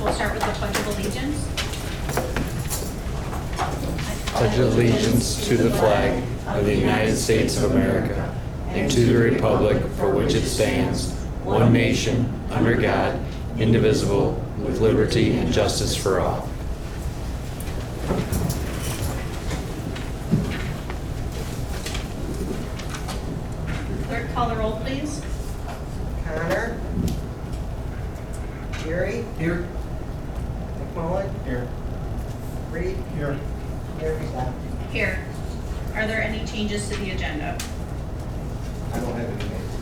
we'll start with the Pledge of Allegiance. Pledge allegiance to the flag of the United States of America and to the republic for which it stands, one nation, under God, indivisible, with liberty and justice for all. Clerk, call the roll, please. Connor. Gary. Here. McMullen. Here. Reed. Here. Mary Scott. Here. Are there any changes to the agenda? I don't have any names.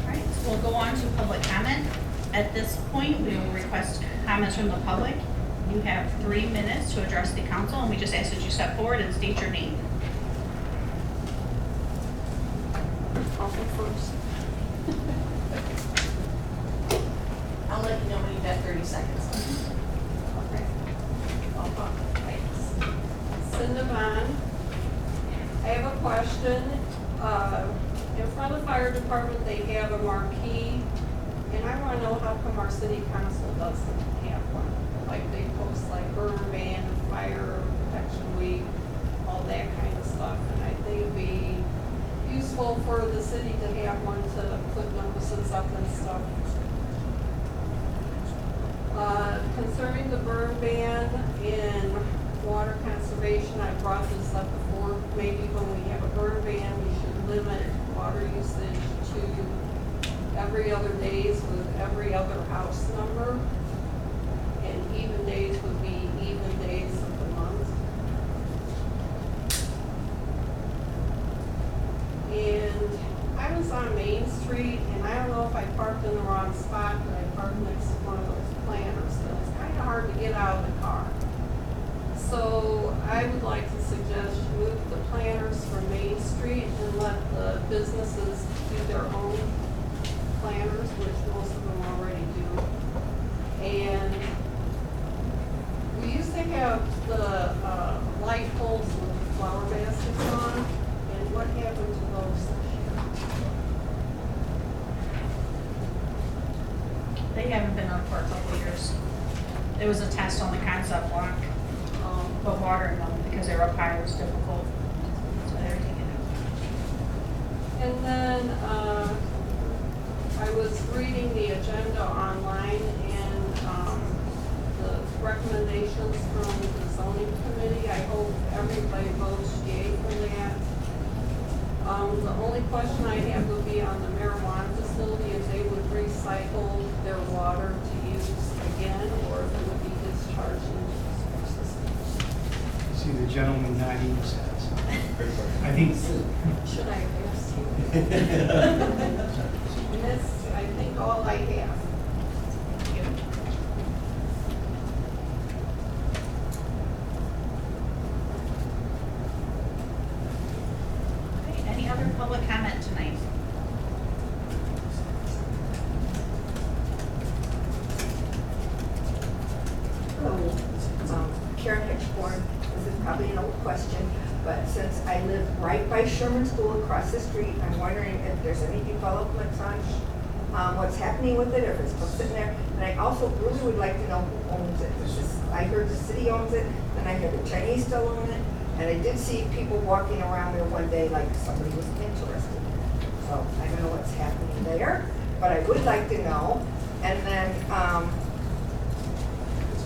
All right, so we'll go on to public comment. At this point, we will request comments from the public. You have 3 minutes to address the council, and we just ask that you step forward and state your name. I'll go first. I'll let you know when you've got 30 seconds. Okay. I'll talk. Thanks. Cinda Vaughn. I have a question. In front of the fire department, they have a marquee, and I want to know how come our city council doesn't have one? Like they post like burn ban, fire protection week, all that kind of stuff, and I think it'd be useful for the city to have one to put notices up and stuff. Concerning the burn ban in water conservation, I brought this up before. Maybe when we have a burn ban, we should limit water usage to every other days with every other house number. And even days would be even days of the month. And I was on Main Street, and I don't know if I parked in the wrong spot, but I parked next to one of those planters, and it's kind of hard to get out of the car. So I would like to suggest you move the planters from Main Street and let the businesses do their own planters, which most of them already do. And we used to have the light poles with the flower baskets on, and what happened to those this year? They haven't been up for a couple of years. There was a test on the concept block, but watering them because they were up high was difficult. So they were taken out. And then I was reading the agenda online, and the recommendations from the zoning committee, I hope everybody votes yay for that. The only question I have would be on the marijuana facility, if they would recycle their water to use again, or if it would be discharged into the sewer system. See, the gentleman nodding his head. I think, Should I ask you? And that's, I think, all I have. Okay, any other public comment tonight? Karen Hitchborn, this is probably an old question, but since I live right by Sherman School across the street, I'm wondering if there's any developments on what's happening with it, or if it's still sitting there. And I also really would like to know who owns it. I heard the city owns it, and I heard the Chinese still own it, and I did see people walking around there one day like somebody was interested. So I don't know what's happening there, but I would like to know. And then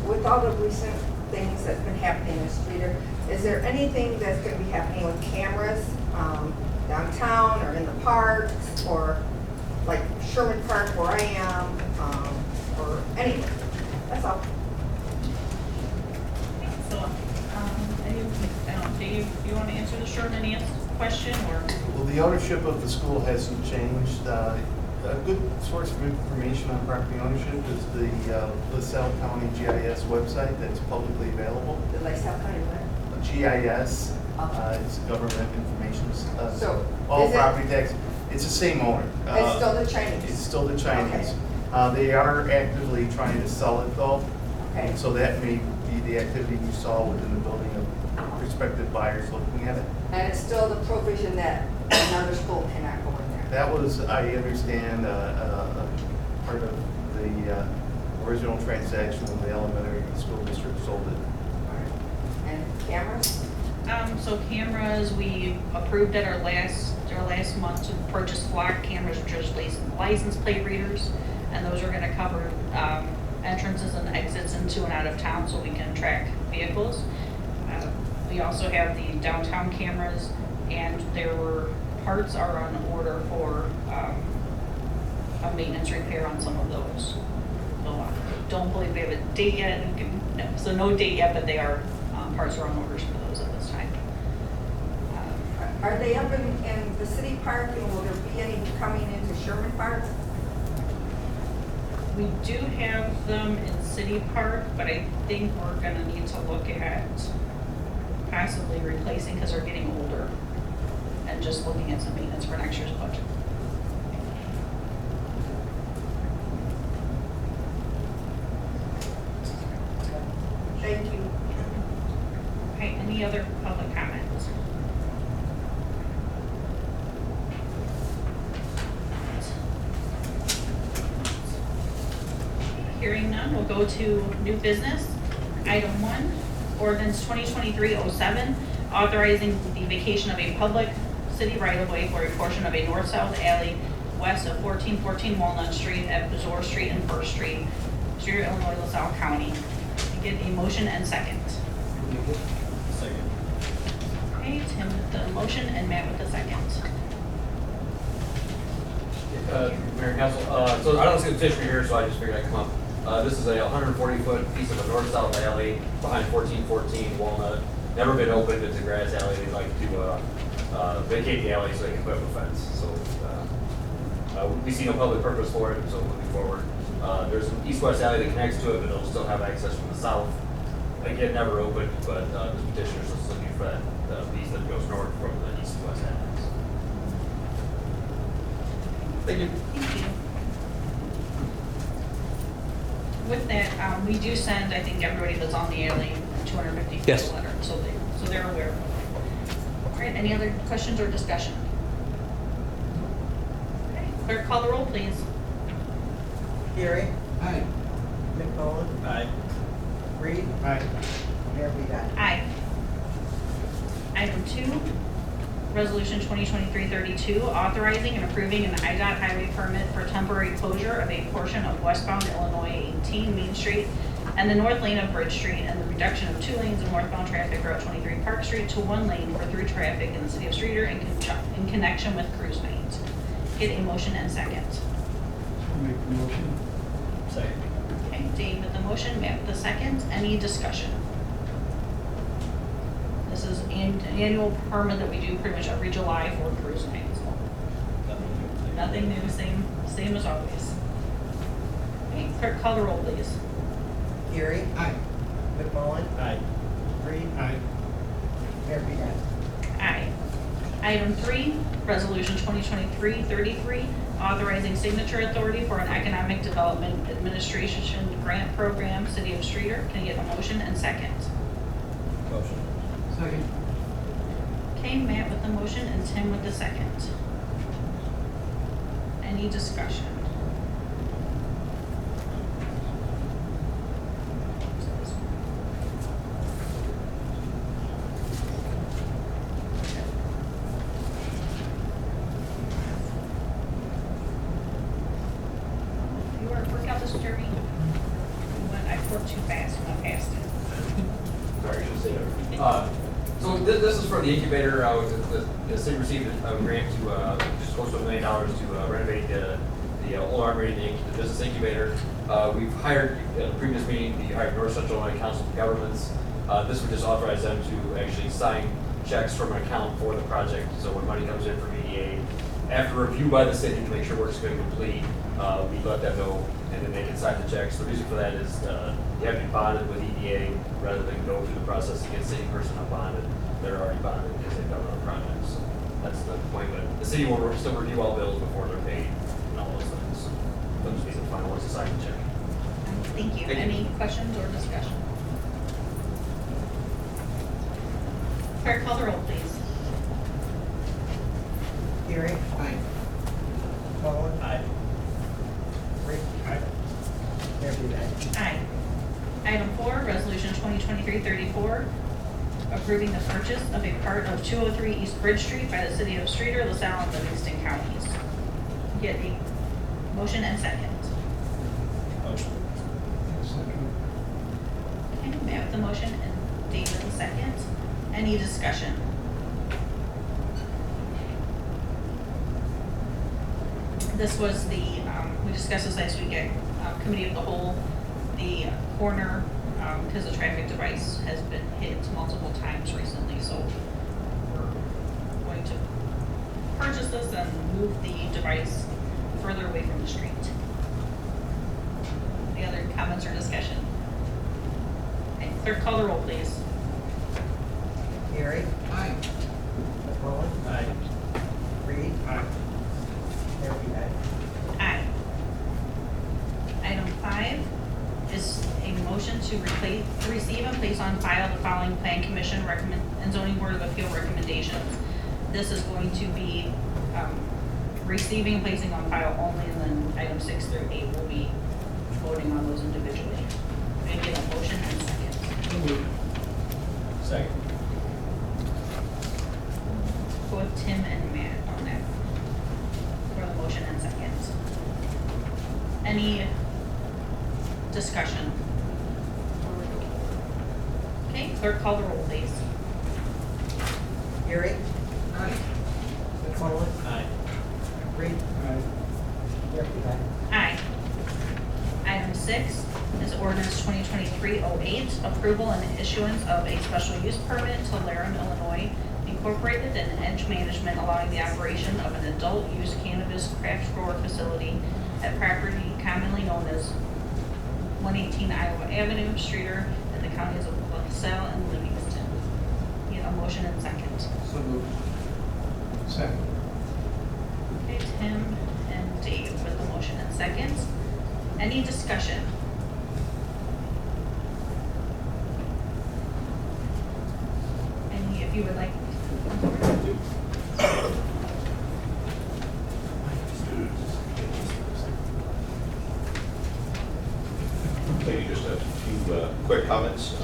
with all the recent things that's been happening in Streator, is there anything that's going to be happening with cameras downtown or in the parks, or like Sherman Park where I am, or anything? That's all. So, Dave, you want to answer the short and answer question, or? Well, the ownership of the school hasn't changed. A good source of information on property ownership is the LaSalle County GIS website that's publicly available. The LaSalle County what? GIS, it's government information. So, all is it- property tax, it's the same owner. It's still the Chinese? It's still the Chinese. Okay. They are actively trying to sell it though. Okay. And so that may be the activity you saw within the building of prospective buyers looking at it. And it's still the provision that another school cannot go in there? That was, I understand, part of the original transaction when the elementary school district sold it. And cameras? So cameras, we approved at our last month to purchase flock cameras, which are license plate readers. And those are gonna cover, entrances and exits into and out of town so we can track vehicles. We also have the downtown cameras, and parts are on order for, a maintenance repair on some of those. So I don't believe we have a date yet, so no date yet, but parts are on orders for those at this time. Are they up in the city park, and will there be any coming into Sherman Park? We do have them in City Park, but I think we're gonna need to look at possibly replacing, because they're getting older, and just looking at some maintenance for next year's budget. Thank you. Okay, any other public comments? Hearing none, we'll go to new business. Item 1, ordinance 2023-07, authorizing the vacation of a public city right-of-way for a portion of a north-south alley west of 1414 Walnut Street at Bazore Street and First Street, Streator, Illinois, LaSalle County. Get a motion and second. Second. Okay, Tim with the motion and Matt with the second. Mayor and Council, so I don't see the petition here, so I just figured I'd come up. This is a 140-foot piece of a north-south alley behind 1414 Walnut. Never been opened, it's a grass alley. They'd like to vacate the alley so they can put up a fence. So we see no public purpose for it, so moving forward. There's an east-west alley that connects to it, but it'll still have access from the south. Again, never opened, but the petitioner's just looking for that piece that goes north from the east-west alleys. Thank you. Thank you. With that, we do send, I think, everybody that's on the alley 250 feet Yes. letter, so they're aware of it. All right, any other questions or discussion? Okay, clerk, call the roll, please. Gary, Aye. McMullen, Aye. Reed, Aye. Mayor Vidal. Aye. Item 2, Resolution 2023-32, authorizing and approving an IDOT highway permit for temporary closure of a portion of westbound Illinois 18 Main Street and the north lane of Bridge Street, and the reduction of 2 lanes of northbound traffic Route 23 Park Street to 1 lane for through traffic in the city of Streator in connection with cruise lanes. Get a motion and second. Make the motion. Second. Okay, Dave with the motion, Matt with the second. Any discussion? This is an annual permit that we do pretty much every July for cruise lanes. Nothing new, same as always. Okay, clerk, call the roll, please. Gary, Aye. McMullen, Aye. Reed, Aye. Mayor Vidal. Aye. Item 3, Resolution 2023-33, authorizing signature authority for an Economic Development Administration Grant Program, City of Streator. Can I get a motion and second? Motion. Second. Okay, Matt with the motion and Tim with the second. Any discussion? You work out this, Jeremy? I worked too fast when I passed it. Sorry, I should say that. So this is for the incubator. The city received a grant to just close to $1 million to renovate the old armory, the business incubator. We've hired, in the previous meeting, we hired North Central Illinois Council of Governments. This would just authorize them to actually sign checks from an account for the project. So when money comes in from EDA, after review by the city to make sure work's going to complete, we let them know, and then they can sign the checks. The reason for that is you have to be bonded with EDA rather than go through the process to get city person unbonded. They're already bonded because they've done other projects. So that's the point. But the city will still review all bills before they're paid and all those things. They'll just be the final ones to sign the check. Thank you. Thank you. Any questions or discussion? Clerk, call the roll, please. Gary, Aye. McMullen, Aye. Reed, Aye. Mayor Murphy, aye. Aye. Item 4, Resolution 2023-34, approving the purchase of a part of 203 East Bridge Street by the city of Streator, LaSalle, and Livingston counties. Get a motion and second. Motion. Second. Okay, Matt with the motion and Dave with the second. Any discussion? This was the, we discussed this last week at Committee of the Whole, the corner, because the traffic device has been hit multiple times recently, so we're going to purchase this and move the device further away from the street. Any other comments or discussion? Okay, clerk, call the roll, please. Gary. Aye. McMullen. Aye. Reed. Aye. Murphy, aye. Aye. Item 5 is a motion to receive and place on file the following Plan Commission and Zoning Board of Appeal recommendations. This is going to be receiving and placing on file only, and then item 6 through 8 will be voting on those individually. May I get a motion and a second? Second. Go with Tim and Matt on that for the motion and second. Any discussion? Okay, clerk, call the roll, please. Gary. Aye. McMullen. Aye. Reed. Aye. Murphy, aye. Aye. Item 6 is ordinance 2023-08, approval and issuance of a special use permit to Laram, Illinois, Incorporated and Edge Management, allowing the operation of an adult use cannabis craft grower facility at property commonly known as 118 Iowa Avenue, Streator, in the counties of LaSalle and Livingston. Need a motion and second. So moved. Second. Okay, Tim and Dave with the motion and second. Any discussion? Any, if you would like. Maybe just a few quick comments.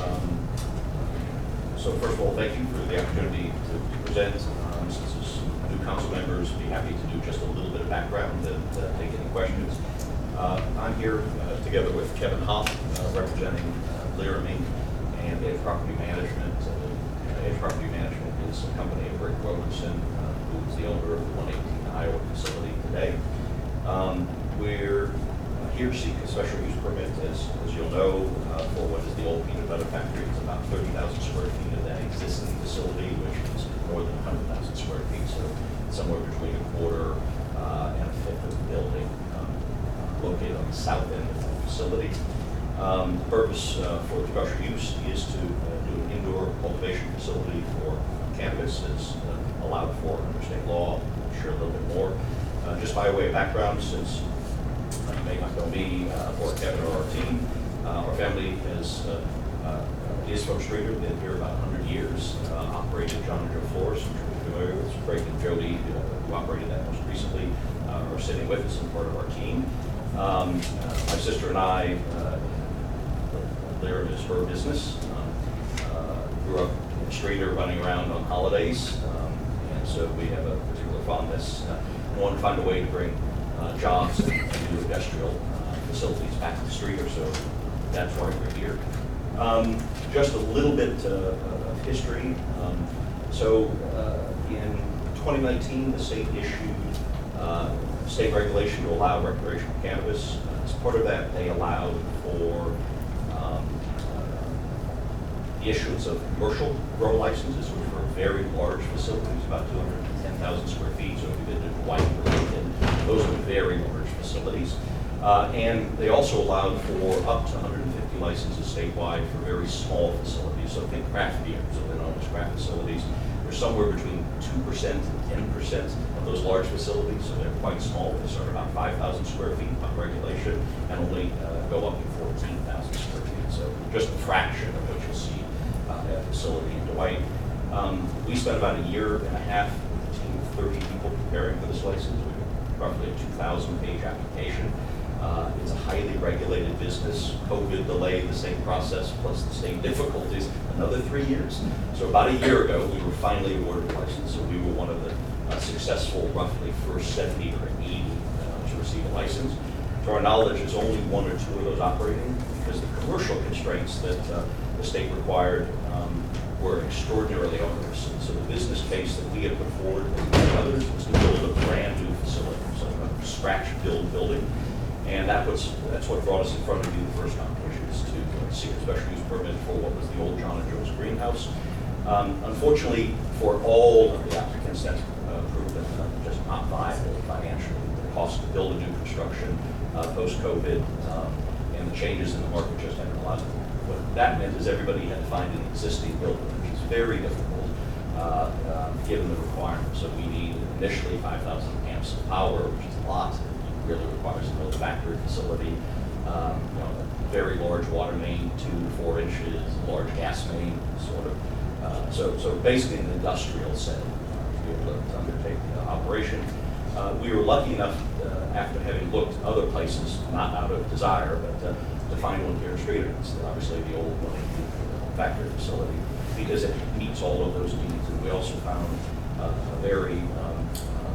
So first of all, thank you for the opportunity to present. Since there's some new council members, be happy to do just a little bit of background and take any questions. I'm here together with Kevin Hoff, representing Laram Inc. and Edge Property Management. Edge Property Management is a company of Rick Robertson, who is the owner of the 118 Iowa facility today. We're here to seek a special use permit, as you'll know, for what is the old peanut butter factory. It's about 30,000 square feet of that existing facility, which is more than 100,000 square feet, so somewhere between a quarter and a fifth of the building, located on the south end of the facility. The purpose for the special use is to do an indoor cultivation facility for cannabis, as allowed for under state law. I'll share a little bit more. Just by way of background, since you may not know me or Kevin or our team, our family is from Streator, been here about 100 years, operated John and Joe Flores, which we're familiar with. Craig and Jody, who operated that most recently, are sitting with us and part of our team. My sister and I, Laram is her business. Grew up in Streator running around on holidays, and so we have a particular fondness. We want to find a way to bring jobs and new industrial facilities back to Streator, so that's why we're here. Just a little bit of history. In 2019, the state issued state regulation to allow recreational cannabis. As part of that, they allowed for the issuance of commercial grow licenses, which were very large facilities, about 210,000 square feet. So if you've been to Hawaii or Lincoln, those are very large facilities. And they also allowed for up to 150 licenses statewide for very small facilities. So think craft beer, so they're known as craft facilities. They're somewhere between 2% and 10% of those large facilities, so they're quite small. They start about 5,000 square feet by regulation and only go up to 14,000 square feet. So just a fraction of what you'll see at a facility in Dwight. We spent about a year and a half with a team of 30 people preparing for this license. We have roughly a 2,000-page application. It's a highly regulated business. COVID delayed the same process, plus the same difficulties, another 3 years. So about a year ago, we were finally awarded a license, so we were one of the successful, roughly first 70 or 80 to receive a license. To our knowledge, there's only 1 or 2 of those operating because the commercial constraints that the state required were extraordinarily onerous. And so the business case that we had put forward with others was to build a brand new facility, so a scratch build building. And that's what brought us in front of you the first time, which is to seek a special use permit for what was the old John and Joe's greenhouse. Unfortunately, for all of the applicants, that's proven just not viable financially. The cost to build a new construction post-COVID and the changes in the market just haven't allowed it. What that meant is everybody had to find an existing building, which is very difficult given the requirements. So we need initially 5,000 amps of power, which is a lot. It really requires a mill factory facility, a very large water main, 2 to 4 inches, large gas main, sort of. So basically an industrial setting to be able to undertake the operation. We were lucky enough, after having looked other places, not out of desire, but to find one here in Streator. It's obviously the old factory facility because it meets all of those needs. And we also found a very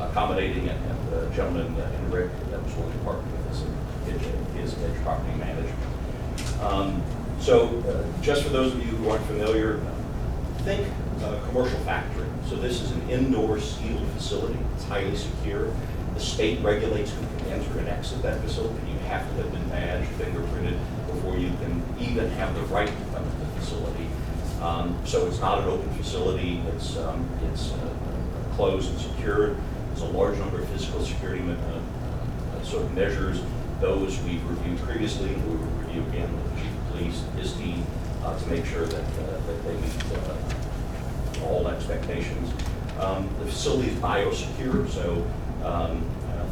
accommodating and gentleman in Rick that was willing to partner with us in his edge property management. Just for those of you who aren't familiar, think commercial factory. So this is an indoor sealed facility. It's highly secure. The state regulates who can enter and exit that facility. You have to have been badged, fingerprinted before you can even have the right to come to the facility. So it's not an open facility. It's closed and secured. There's a large number of physical security sort of measures. Those we've reviewed previously. We will review again with the chief of police and his team to make sure that they meet all expectations. The facility is biosecure, so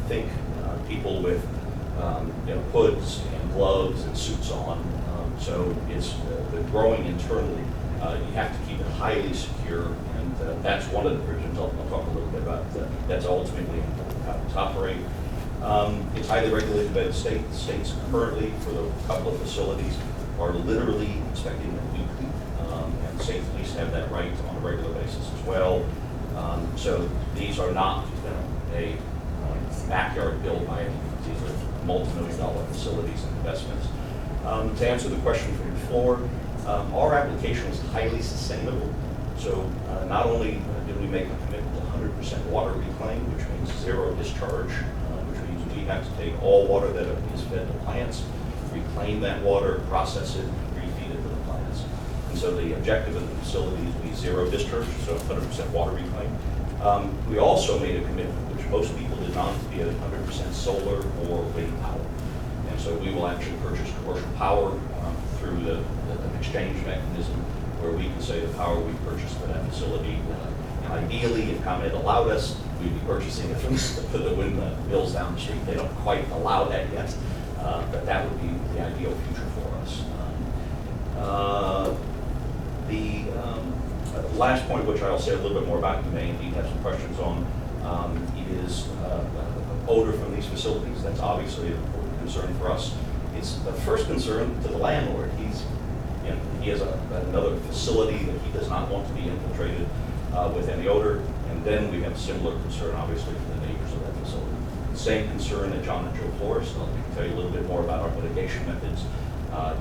think people with hoods and gloves and suits on. So it's growing internally. You have to keep it highly secure, and that's one of the provisions I'll talk a little bit about. That's ultimately how it's operate. It's highly regulated by the state. The states currently, for the couple of facilities, are literally inspecting them weekly, and state police have that right on a regular basis as well. So these are not a backyard built by any means. These are multi-million-dollar facilities and investments. To answer the question from the floor, our application is highly sustainable. So not only did we make a commitment to 100% water reclaim, which means zero discharge, which means we have to take all water that is fed to plants, reclaim that water, process it, refeed it to the plants. And so the objective of the facility is to be zero discharge, so 100% water reclaim. We also made a commitment, which most people did not, to be at 100% solar or wind power. And so we will actually purchase commercial power through the exchange mechanism where we can say the power we purchased for that facility. And ideally, if ComEd allowed us, we'd be purchasing it from the windmills down the street. They don't quite allow that yet, but that would be the ideal future for us. The last point, which I'll say a little bit more about, you may indeed have some questions on, is odor from these facilities. That's obviously an important concern for us. It's the first concern to the landlord. He has another facility that he does not want to be infiltrated with any odor, and then we have a similar concern, obviously, for the neighbors of that facility. Same concern at John and Joe Florist. I'll tell you a little bit more about our mitigation methods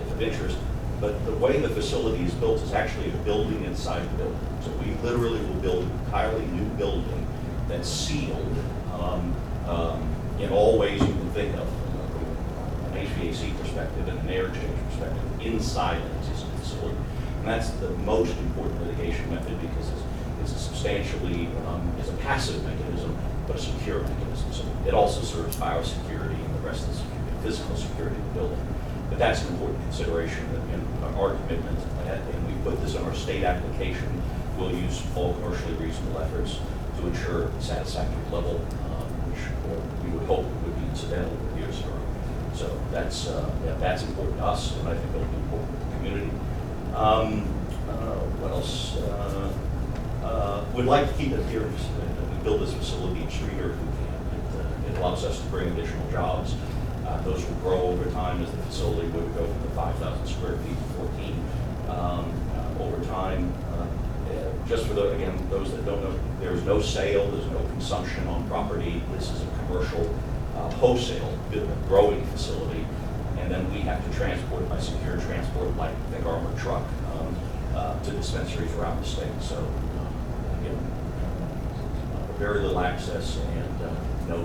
if of interest. But the way the facility is built is actually a building inside the building. So we literally will build an entirely new building that's sealed in all ways you can think of, from an HVAC perspective and an air exchange perspective, inside an existing facility. And that's the most important mitigation method because it's a substantially, it's a passive mechanism, but a secure mechanism. So it also serves biosecurity and the rest of the security, physical security of the building. But that's an important consideration in our commitment, and we put this in our state application. We'll use all commercially reasonable efforts to ensure a satisfactory level, which we would hope would be incidental with years ago. So that's important to us, and I think it'll be important to the community. What else? We'd like to keep it here. We build this facility in Streator if we can. It allows us to bring additional jobs. Those will grow over time as the facility would go from the 5,000 square feet to 14. Over time, just for again, those that don't know, there's no sale, there's no consumption on property. This is a commercial wholesale growing facility. And then we have to transport by secure transport, like the armored truck, to dispensaries around the state. So, again, very little access and no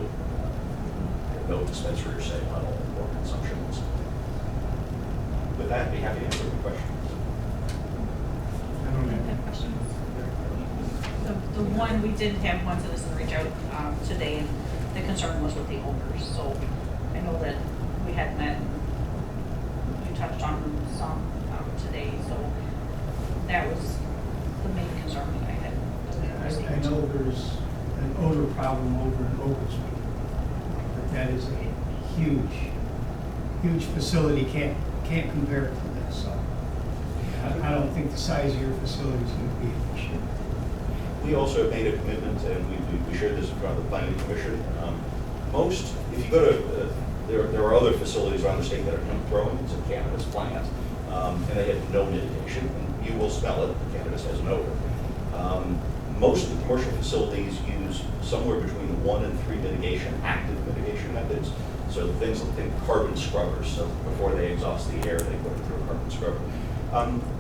dispensary or sale at all, or consumption. With that, I'd be happy to answer any questions. I don't Have know. questions? The one, we did have one citizen reach out today, and the concern was with the owners. So I know that we had met, you touched on some today, so that was the main concern that I had. I know there's an odor problem over in Oak Street, but that is a huge facility, can't compare it to this, so. I don't think the size of your facility is going to be an issue. We also made a commitment, and we shared this in front of the planning commission. If you go to, there are other facilities around the state that are growing. It's a cannabis plant, and they have no mitigation. And you will smell it. Cannabis has an odor. Most of the commercial facilities use somewhere between 1 and 3 active mitigation methods. So things like carbon scrubbers. So before they exhaust the air, they put it through a carbon scrubber.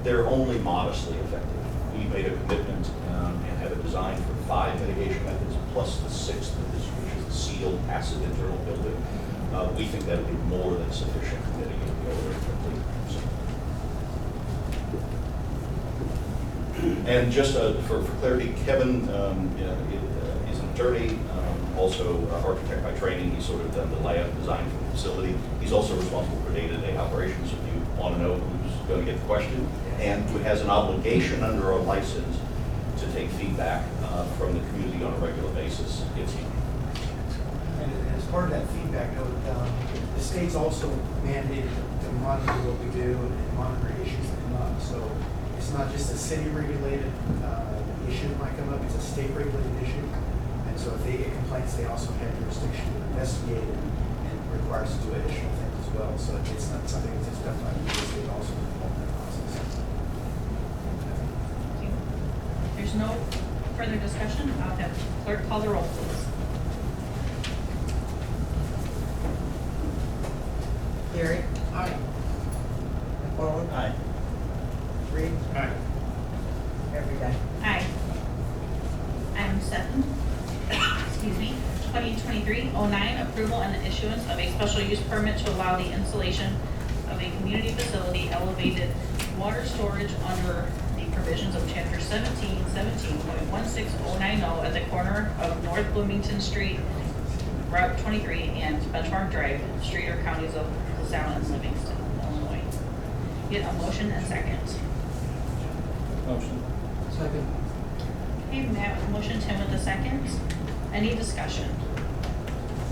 They're only modestly effective. We made a commitment and have a design for 5 mitigation methods plus the 6th, which is the sealed passive internal building. We think that would be more than sufficient to mitigate the odor completely. And just for clarity, Kevin is an attorney, also an architect by training. He's sort of done the layout design for the facility. He's also responsible for day-to-day operations. If you want to know who's going to get the question, and who has an obligation under our license to take feedback from the community on a regular basis, it's him. And as part of that feedback note, the state's also mandated to monitor what we do and monitor issues that come up. So it's not just a city-regulated issue that might come up, it's a state-regulated issue. And so if they get complaints, they also have jurisdiction to investigate it and require us to do additional things as well. So it's not something that's just done by the state, also involved in that process. Thank you. There's no further discussion. I'll have clerk call the roll, please. Gary? Aye. McClellan? Aye. Reed? Aye. Every day. Aye. Item 7, excuse me, 2023-09, approval and issuance of a special use permit to allow the installation of a community facility elevated water storage under the provisions of Chapter 17.16090 at the corner of North Bloomington Street, Route 23, and Benchmark Drive, Streator, counties of LaSalle and Livingston, Illinois. Get a motion and second. Motion. Second. Okay, Matt with the motion, Tim with the second. Any discussion?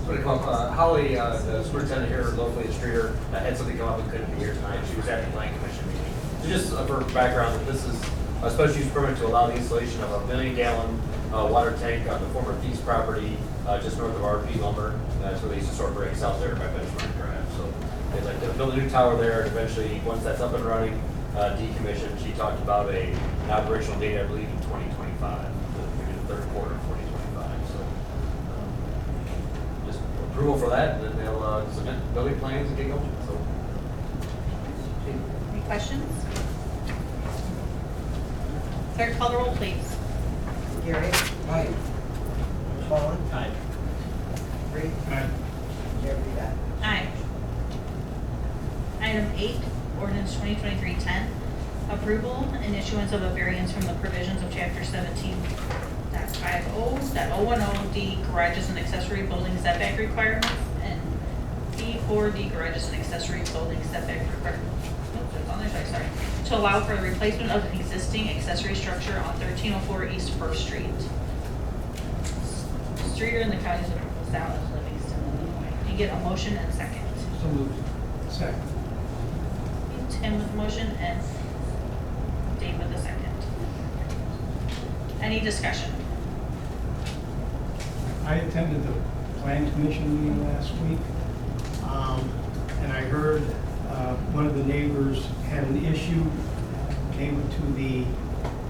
Holly, the superintendent here locally at Streator, had something come up and couldn't be here tonight. She was at the planning commission meeting. So just for background, this is a special use permit to allow the installation of a 1 million gallon water tank on the former Peace property, just north of RP Lumber. That's where they used to store bricks out there by Benchmark Drive. So they'd like to build a new tower there, and eventually, once that's up and running, decommissioned. She talked about an operational date, I believe, in 2025, maybe the third quarter of 2025. So just approval for that, and then they'll submit building plans and get going. So. Any questions? Clerk call the roll, please. Gary? Aye. McClellan? Aye. Reed? Aye. Every day. Aye. Item 8, ordinance 2023-10, approval and issuance of a variance from the provisions of Chapter 17.50.010D garages and accessory building setback requirements and B4D garages and accessory building setback requirements. Nope, that's on there, sorry. To allow for the replacement of an existing accessory structure on 1304 East First Street. Streator in the counties of LaSalle and Livingston, Illinois. Can you get a motion and second? So moved. Second. Tim with the motion and Dave with the second. Any discussion? I attended the plan commission meeting last week. And I heard one of the neighbors had an issue, neighbor to the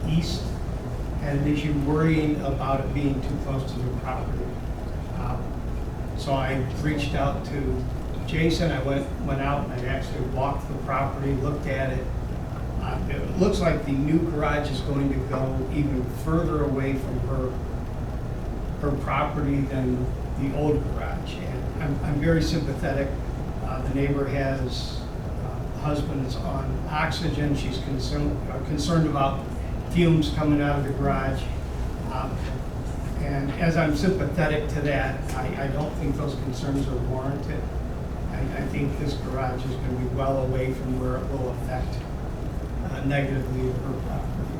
east, had an issue worrying about it being too close to their property. So I reached out to Jason. I went out and I actually walked the property, looked at it. It looks like the new garage is going to go even further away from her property than the old garage. And I'm very sympathetic. The neighbor has a husband that's on oxygen. She's concerned about fumes coming out of the garage. And as I'm sympathetic to that, I don't think those concerns are warranted. I think this garage is going to be well away from where it will affect negatively her property.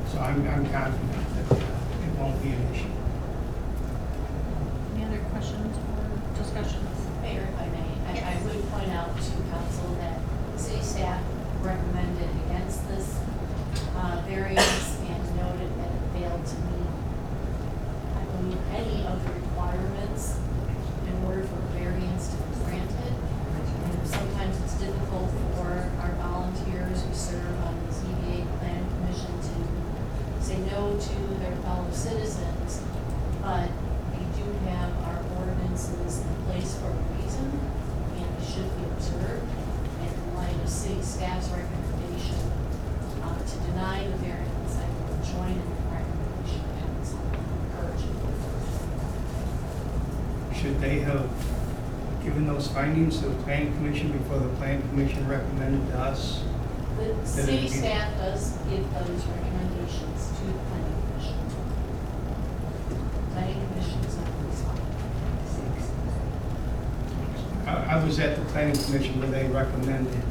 So I'm confident that it won't be an issue. Any other questions or discussions? Mayor, if I may, I would point out to council that city staff recommended against this variance and noted that it failed to meet, I believe, any of the requirements in order for a variance to be granted. And sometimes it's difficult for our volunteers who serve on the ZBA Plan Commission to say no to their fellow citizens, but we do have our ordinances in place for a reason, and they should be observed. And in light of city staff's recommendation to deny the variance, I will join in the recommendation of council and encourage it. Should they have given those findings to the Plan Commission before the Plan Commission recommended to us? The city staff does give those recommendations to the planning commission. Planning commission is not responsible. I was at the Planning Commission where they recommended.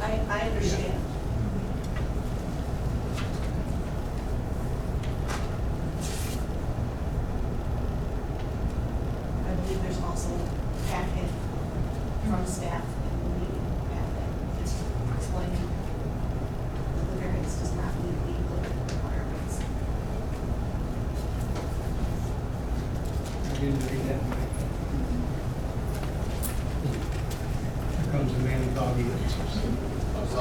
I understand. I believe there's also a packet from staff in the meeting packet just explaining that the variance does not meet the applicable requirements. I didn't read that. Here comes the man dog eaters.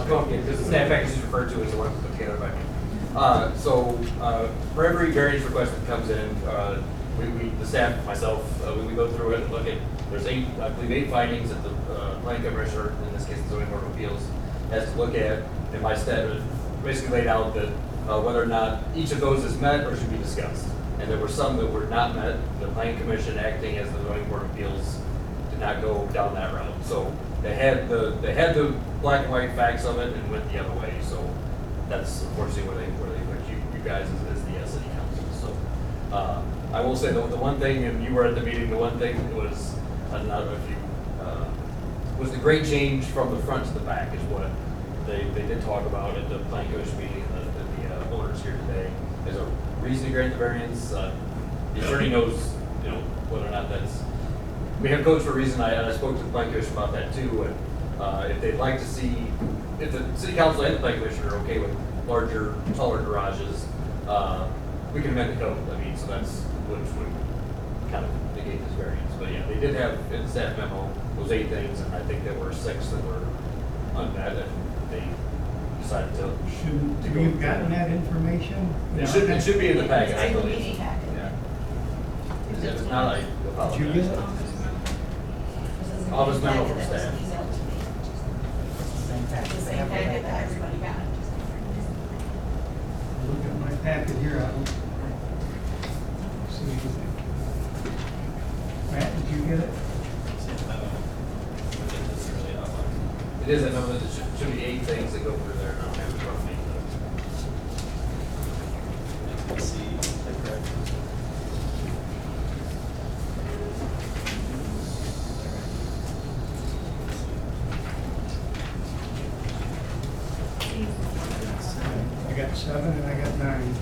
Okay, because the staff package is referred to as the one put together by me. For every variance request that comes in, the staff, myself, we go through it and look at, there's I believe eight findings that the planning commissioner, in this case the zoning board of appeals, has to look at, and my staff basically laid out that whether or not each of those is met or should be discussed. And there were some that were not met. The planning commission, acting as the zoning board of appeals, did not go down that route. So they had the black and white facts of it and went the other way. So that's unfortunately where they put you guys as the city council. So I will say the one thing, and you were at the meeting, the one thing was was the great change from the front to the back is what they did talk about at the planning commission meeting and the owners here today. There's a reason to grant the variance. The attorney knows, whether or not that's. We have codes for a reason. I spoke to the planning commission about that too. And if they'd like to see, if the city council and the planning commission are okay with larger, taller garages, we can amend the code. I mean, so that's which would kind of negate this variance. But yeah, they did have in the staff memo those 8 things, and I think there were 6 that were unmet, and they decided to. Should we have gotten that information? It should be in the packet, I It's in the believe. meeting packet. Yeah. If it's not, I apologize. Did you get it? Office memo from staff. Emailed to me. The same packet that everybody got. Look at my packet here. I don't see anything. Matt, did you get it? It is, I know that it should be 8 things that go through there, and I don't have it in front of me. I got 7 and I got 9.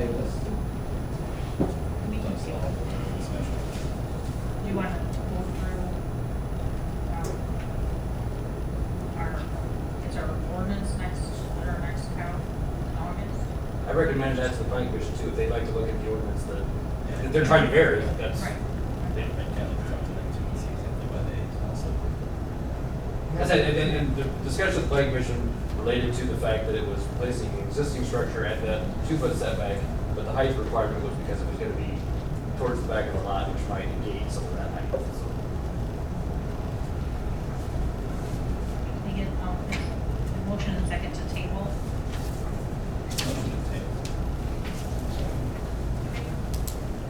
table this. We can see what, do you want to go through, it's our ordinance next, at our next count in August? I recommend that to the planning commission too, if they'd like to look at the ordinance that, if they're trying to vary, that's. Right. I said, and the discussion with the planning commission related to the fact that it was placing an existing structure at that 2-foot setback, but the height requirement was because it was gonna be towards the back of the lot, which might negate some of that height, so. Can I get, a motion and second to table?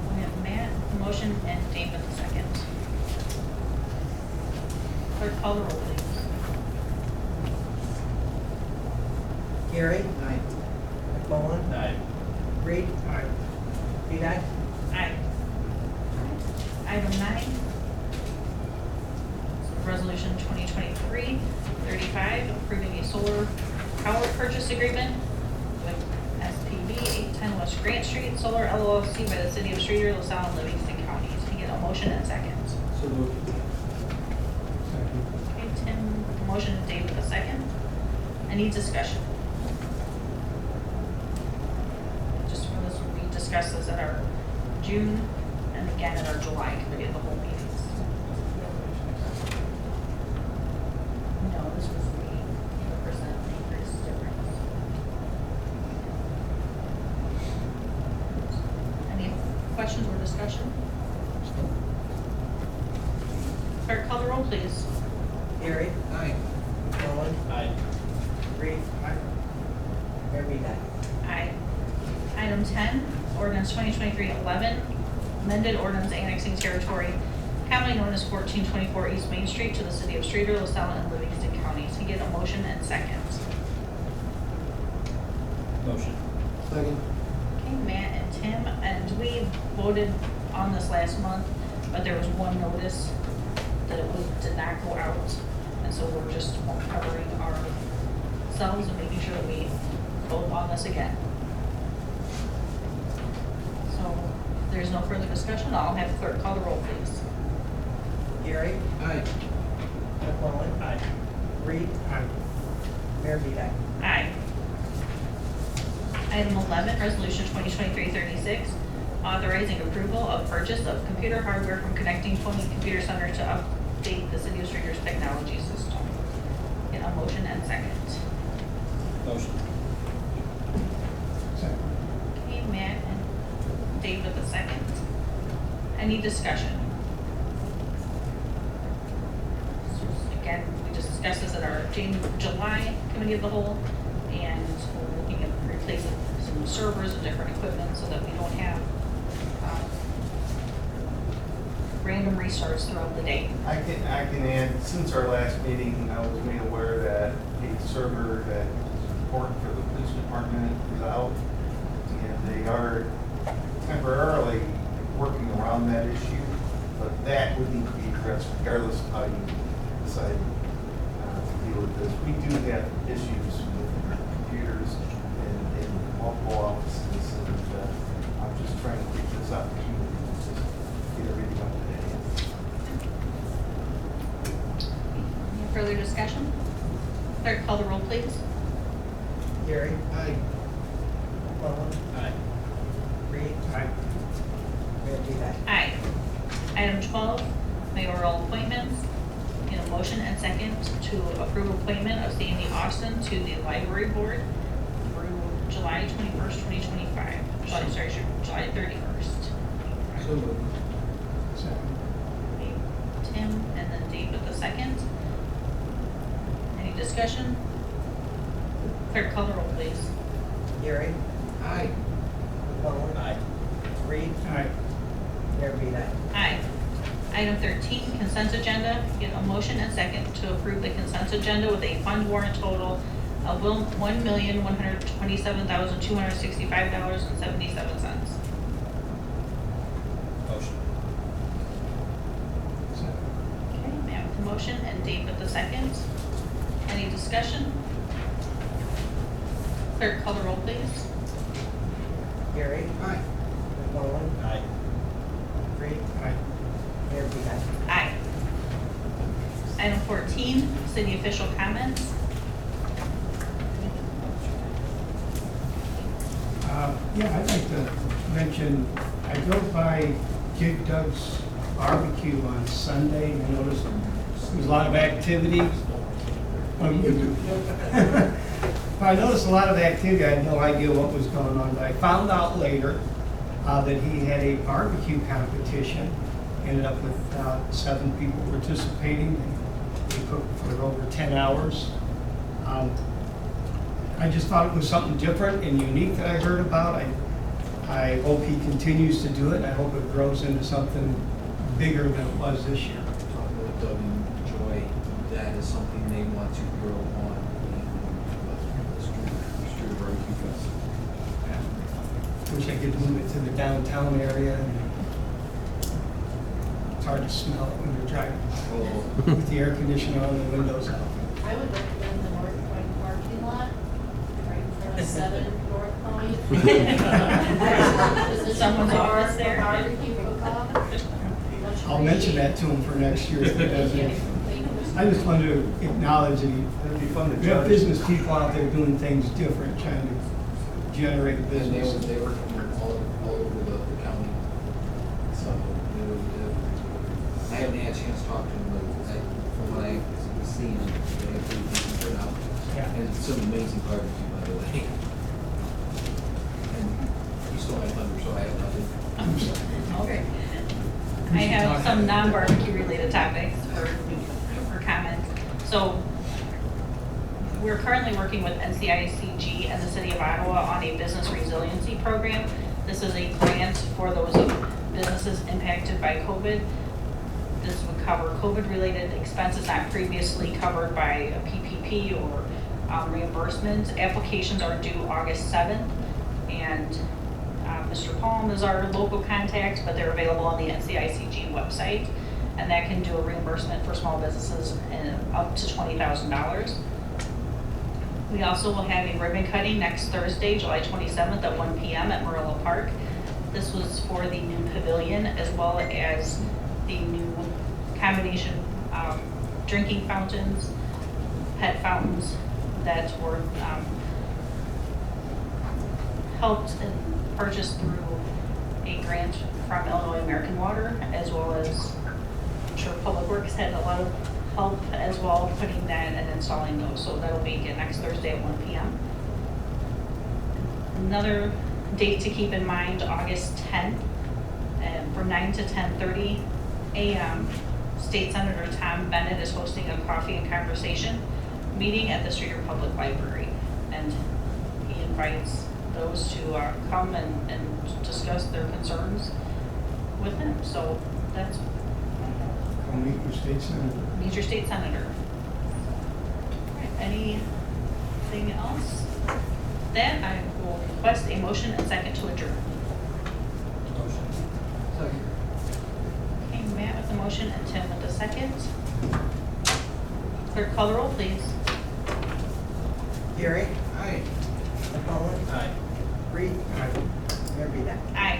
We have Matt, the motion, and David, the second. Clerk, call the roll, please. Gary. Aye. McMullen. Aye. Reed. Aye. Vidac. Aye. Item 9. Resolution 2023-35, approving a solar power purchase agreement with SPV 810 West Grant Street, Solar LLC by the City of Streator, LaSalle, and Livingston Counties. Can I get a motion and second? So moved. Okay, Tim, the motion, and David, the second. Any discussion? Just for this, we discussed this at our June and again at our July committee of the whole meetings. No, this was the percent increase difference. Any questions or discussion? Clerk, call the roll, please. Gary. Aye. McMullen. Aye. Reed. Aye. Mayor Vidac. Aye. Item 10, ordinance 2023-11, amended ordinance annexing territory commonly known as 1424 East Main Street to the City of Streator, LaSalle, and Livingston Counties. Can I get a motion and second? Motion. Second. Okay, Matt and Tim, and we voted on this last month, but there was one notice that did not go out, and so we're just covering ourselves and making sure that we vote on this again. So, if there's no further discussion, I'll have clerk call the roll, please. Gary. Aye. McMullen. Aye. Reed. Aye. Mayor Vidac. Aye. Item 11, resolution 2023-36, authorizing approval of purchase of computer hardware from Connecting Tony Computer Center to update the City of Streeter's technology system. Get a motion and second. Motion. Second. Okay, Matt and Dave with a second. Any discussion? Again, we just discussed this at our July committee of the whole, and we're looking at replacing some servers and different equipment so that we don't have random restarts throughout the day. I can add, since our last meeting, I was made aware that a server that is important for the police department is out, and they are temporarily working around that issue, but that would need to be addressed regardless of how you decide to deal with this. We do have issues with computers in multiple offices, and I'm just trying to take this opportunity to just get everything up to date. Any further discussion? Clerk, call the roll, please. Gary. Aye. McMullen. Aye. Reed. Aye. Mayor Vidac. Aye. Item 12, mayoral appointments. Need a motion and second to approve appointment of Sandy Austin to the library board through July 21st, 2025. July 31st. So moved. Second. Okay, Tim and then Dave with the second. Any discussion? Clerk, call the roll, please. Gary. Aye. McMullen. Aye. Reed. Aye. Mayor Vidac. Aye. Item 13, consent agenda. Get a motion and second to approve the consent agenda with a fund warrant total of $1,127,265.77. Motion. Second. Okay, Matt with the motion and Dave with the second. Any discussion? Clerk, call the roll, please. Gary. Aye. McMullen. Aye. Reed. Aye. Mayor Beeline. Aye. Item 14, city official comments. Yeah, I'd like to mention, I drove by Jig Doug's barbecue on Sunday, and I noticed there was a lot of activity. Oh, you do? I noticed a lot of activity, I had no idea what was going on, but I found out later that he had a barbecue competition, ended up with 7 people participating, and they cooked for over 10 hours. I just thought it was something different and unique that I heard about. I hope he continues to do it, and I hope it grows into something bigger than it was this year. Talking with Doug and Joy, that is something they want to grow on the Streator Barbecue Fest. Wish I could move it to the downtown area. It's hard to smell it when you're driving with the air conditioner on, the windows out. I would recommend the North Point parking lot, right in front of 7 North Point. Someone's office there. Barbecue cook-off. I'll mention that to him for next year if he does it. I just wanted to acknowledge that That'd be fun to we have judge. business people out there doing things different, trying to generate And business. they were from all over the county. So I haven't had a chance to talk to them, but from what I was seeing, they have pretty decent turnout. Yeah. And some amazing barbecue, by the way. And you still have thunder, so I have nothing. Okay. I have some non-barbecue related topics for comment. So we're currently working with NCICG and the City of Ottawa on a business resiliency program. This is a grant for those businesses impacted by COVID. This would cover COVID-related expenses not previously covered by a PPP or reimbursements. Applications are due August 7th, and Mr. Palm is our local contact, but they're available on the NCICG website, and that can do a reimbursement for small businesses up to $20,000. We also will have a ribbon cutting next Thursday, July 27th at 1 p.m. at Marilla Park. This was for the new pavilion as well as the new combination drinking fountains, pet fountains that were helped and purchased through a grant from Illinois American Water, as well as I'm sure Public Works had a lot of help as well putting that and installing those. So that'll be again next Thursday at 1 p.m. Another date to keep in mind, August 10th, from 9 to 10:30 a.m. State Senator Tom Bennett is hosting a coffee and conversation meeting at the Streator Public Library, and he invites those to come and discuss their concerns with him. So that's Come meet your state senator. meet your state senator. All right, anything else? Then I will request a motion and second to adjourn. Okay, Matt with the motion and Tim with the second. Clerk, call the roll, please. Gary. Aye. McMullen. Aye. Reed. Aye. Mayor Beeline. Aye.